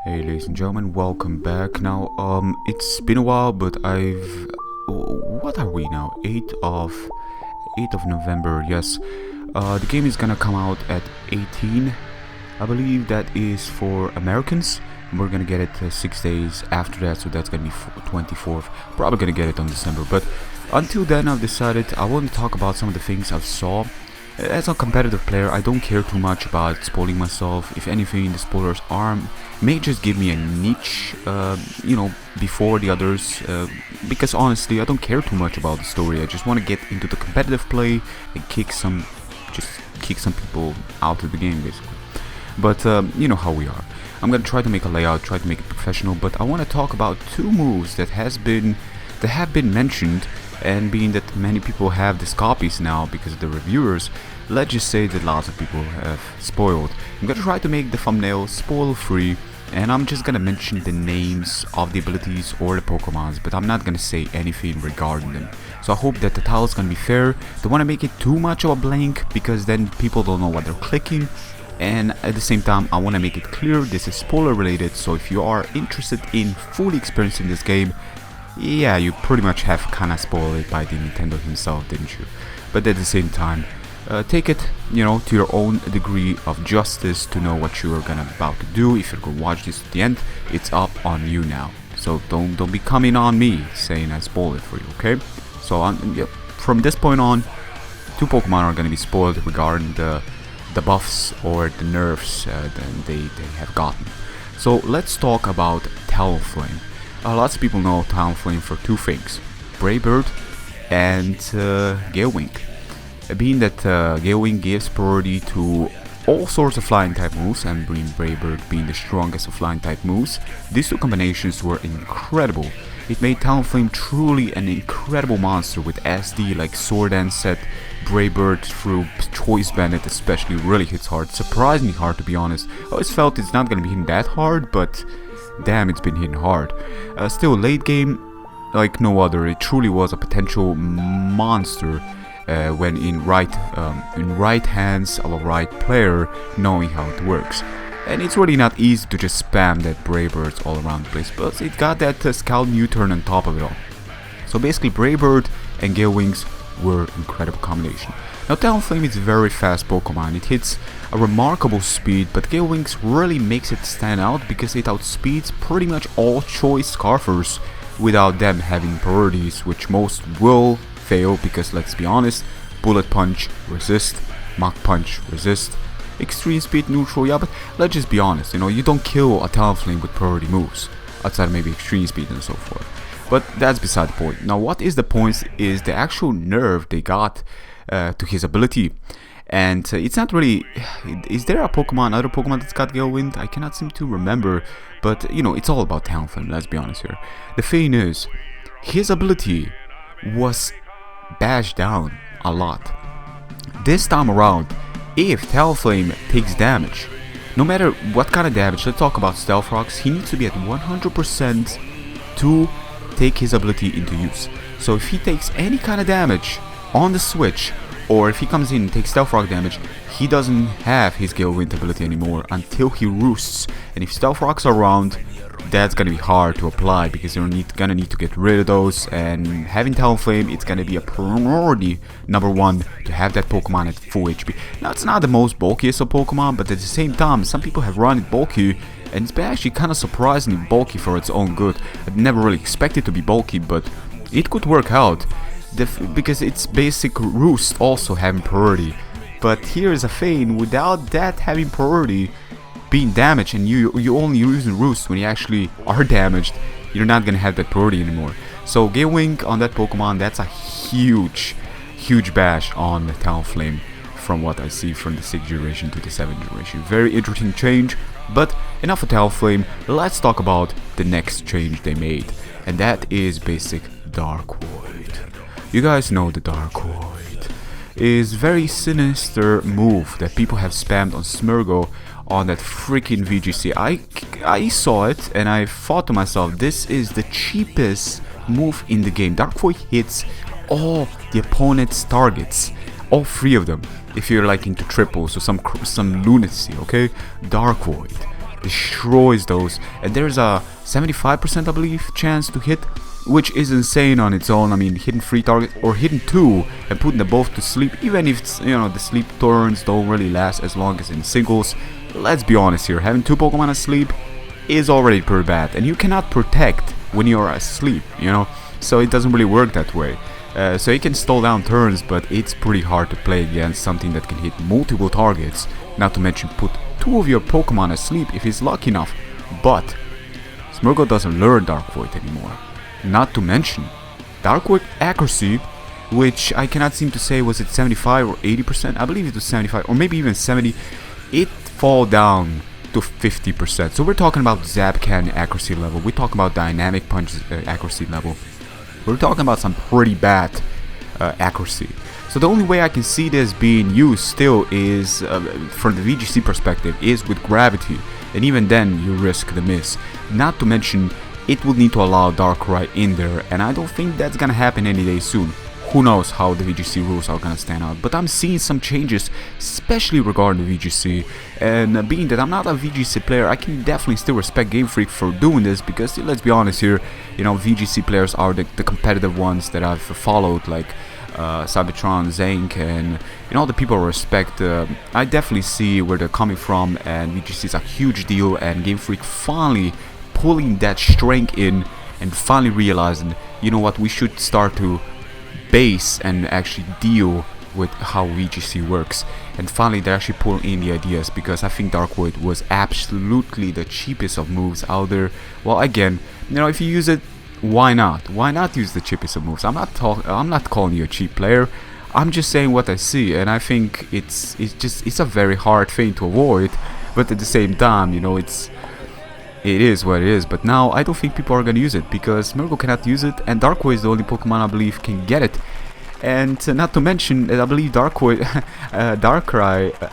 Hey ladies and gentlemen, welcome back. Now, it's been a while, but what are we now? 8th of November, yes. The game is gonna come out at 18. I believe that is for Americans. We're gonna get it 6 days after that, so that's gonna be 24th. Probably gonna get it on December, but until then I've decided I want to talk about some of the things I've saw. As a competitive player, I don't care too much about spoiling myself. If anything, the spoilers may just give me a niche, before the others, because honestly, I don't care too much about the story. I just want to get into the competitive play and kick some people out of the game, basically. But you know how we are. I'm gonna try to make a layout, try to make it professional, but I want to talk about two moves that have been mentioned. And being that many people have these copies now because of the reviewers, let's just say that lots of people have spoiled. I'm gonna try to make the thumbnail spoil free, and I'm just gonna mention the names of the abilities or the Pokemons, but I'm not gonna say anything regarding them. So I hope that the title is gonna be fair. Don't wanna make it too much of a blank because then people don't know what they're clicking. And at the same time, I want to make it clear this is spoiler related, so if you are interested in fully experiencing this game, yeah, you pretty much have kinda spoiled it by the Nintendo himself, didn't you? But at the same time, take it, to your own degree of justice to know what you are about to do. If you're gonna watch this to the end, it's up on you now. So don't be coming on me saying I spoiled it for you, okay? So from this point on, two Pokemon are gonna be spoiled regarding the buffs or the nerfs that they have gotten. So let's talk about Talonflame. Lots of people know Talonflame for two things: Brave Bird and Gale Wing. Being that Gale Wing gives priority to all sorts of flying type moves, and Brave Bird being the strongest of flying type moves, these two combinations were incredible. It made Talonflame truly an incredible monster with SD like Sword Dance set. Brave Bird through Choice Bandit especially really hits hard, surprisingly hard to be honest. I always felt it's not gonna be hitting that hard, but damn, it's been hitting hard. Still, late game, like no other, it truly was a potential monster when in right hands of a right player, knowing how it works. And it's really not easy to just spam that Brave Birds all around the place, but it got that Scout U-turn on top of it all. So basically, Brave Bird and Gale Wings were incredible combination. Now Talonflame is a very fast Pokemon. It hits a remarkable speed, but Gale Wings really makes it stand out because it outspeeds pretty much all choice Scarfers without them having priorities, which most will fail because, let's be honest, Bullet Punch, resist, Mach Punch, resist, Extreme Speed, neutral, yeah, but let's just be honest, you don't kill a Talonflame with priority moves, outside of maybe Extreme Speed and so forth. But that's beside the point. Now what is the point is the actual nerf they got to his ability. And it's not really... Is there other Pokemon that's got Gale Wind? I cannot seem to remember. But, it's all about Talonflame, let's be honest here. The thing is, his ability was bashed down a lot. This time around, if Talonflame takes damage, no matter what kind of damage, let's talk about Stealth Rocks, he needs to be at 100% to take his ability into use. So if he takes any kind of damage on the switch, or if he comes in and takes Stealth Rock damage, he doesn't have his Gale Wind ability anymore until he roosts. And if Stealth Rocks are around, that's gonna be hard to apply because you're gonna need to get rid of those, and having Talonflame, it's gonna be a priority number one to have that Pokemon at full HP. Now it's not the most bulkiest of Pokemon, but at the same time, some people have run it bulky, and it's been actually kind of surprisingly bulky for its own good. I never really expected it to be bulky, but it could work out because its basic Roost also having priority. But here's a thing: without that having priority, being damaged, and you only using Roost when you actually are damaged, you're not gonna have that priority anymore. So Gale Wing on that Pokemon, that's a huge bash on the Talonflame from what I see from the 6th generation to the 7th generation. Very interesting change. But enough of Talonflame, let's talk about the next change they made, and that is basic Dark Void. You guys know the Dark Void is very sinister move that people have spammed on Smeargle on that freaking VGC. I saw it and I thought to myself, this is the cheapest move in the game. Dark Void hits all the opponent's targets, all three of them. If you're like into triples or some lunacy, okay? Dark Void. destroys those. And there's a 75% I believe chance to hit, which is insane on its own. I mean, hitting 3 targets or hitting 2 and putting them both to sleep, even if it's, you know, the sleep turns don't really last as long as in singles. Let's be honest here, having 2 Pokemon asleep is already pretty bad, and you cannot protect when you're asleep, you know, so it doesn't really work that way. So you can stall down turns, but it's pretty hard to play against something that can hit multiple targets, not to mention put 2 of your Pokemon asleep if he's lucky enough. But Smeargle doesn't learn Dark Void anymore. Not to mention Dark Void accuracy, which I cannot seem to say, was it 75 or 80%? I believe it was 75 or maybe even 70. It fall down to 50%. So we're talking about Zap Cannon accuracy level. We're talking about Dynamic Punch accuracy level. We're talking about some pretty bad accuracy. So the only way I can see this being used still is, from the VGC perspective, is with Gravity. And even then you risk the miss. Not to mention it will need to allow Darkrai in there, and I don't think that's gonna happen any day soon. Who knows how the VGC rules are gonna stand out, but I'm seeing some changes, especially regarding the VGC. And being that I'm not a VGC player, I can definitely still respect Game Freak for doing this, because let's be honest here, you know, VGC players are the competitive ones that I've followed, like Cybertron, Zank, and you know, the people I respect. I definitely see where they're coming from, and VGC is a huge deal, and Game Freak finally pulling that strength in and finally realizing, you know what, we should start to base and actually deal with how VGC works. And finally they're actually pulling in the ideas, because I think Dark Void was absolutely the cheapest of moves out there. Well, again, you know, if you use it, why not? Why not use the cheapest of moves? I'm not calling you a cheap player. I'm just saying what I see, and I think it's a very hard thing to avoid, but at the same time, you know, it is what it is. But now I don't think people are gonna use it, because Smeargle cannot use it, and Darkrai is the only Pokemon I believe can get it. And not to mention that I believe Darkrai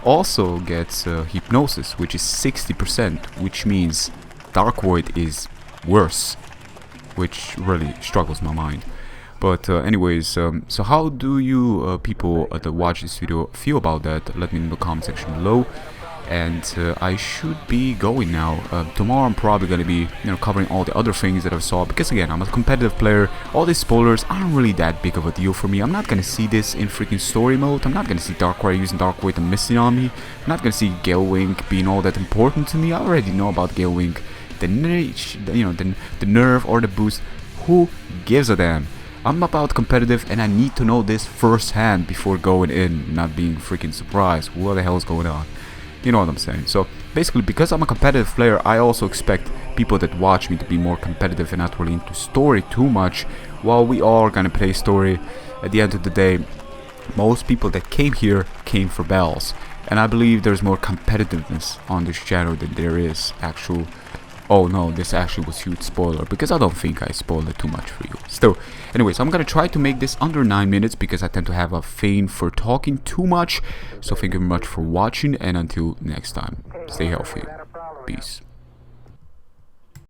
also gets Hypnosis, which is 60%, which means Dark Void is worse, which really struggles my mind. But anyways, so how do you people that watch this video feel about that? Let me know in the comment section below. And I should be going now. Tomorrow I'm probably going to be, you know, covering all the other things that I saw, because again, I'm a competitive player. All these spoilers aren't really that big of a deal for me. I'm not going to see this in freaking story mode. I'm not going to see Darkrai using Dark Void and missing on me. I'm not going to see Gale Wink being all that important to me. I already know about Gale Wink. The nerve or the boost, who gives a damn? I'm about competitive, and I need to know this firsthand before going in, not being freaking surprised. What the hell is going on? You know what I'm saying? So basically, because I'm a competitive player, I also expect people that watch me to be more competitive and not really into story too much. While we all are gonna play story, at the end of the day, most people that came here came for bells, and I believe there's more competitiveness on this channel than there is actual. Oh no, this actually was huge spoiler, because I don't think I spoiled it too much for you. Still, anyways, I'm gonna try to make this under 9 minutes, because I tend to have a thing for talking too much. So thank you very much for watching, and until next time, stay healthy. Peace.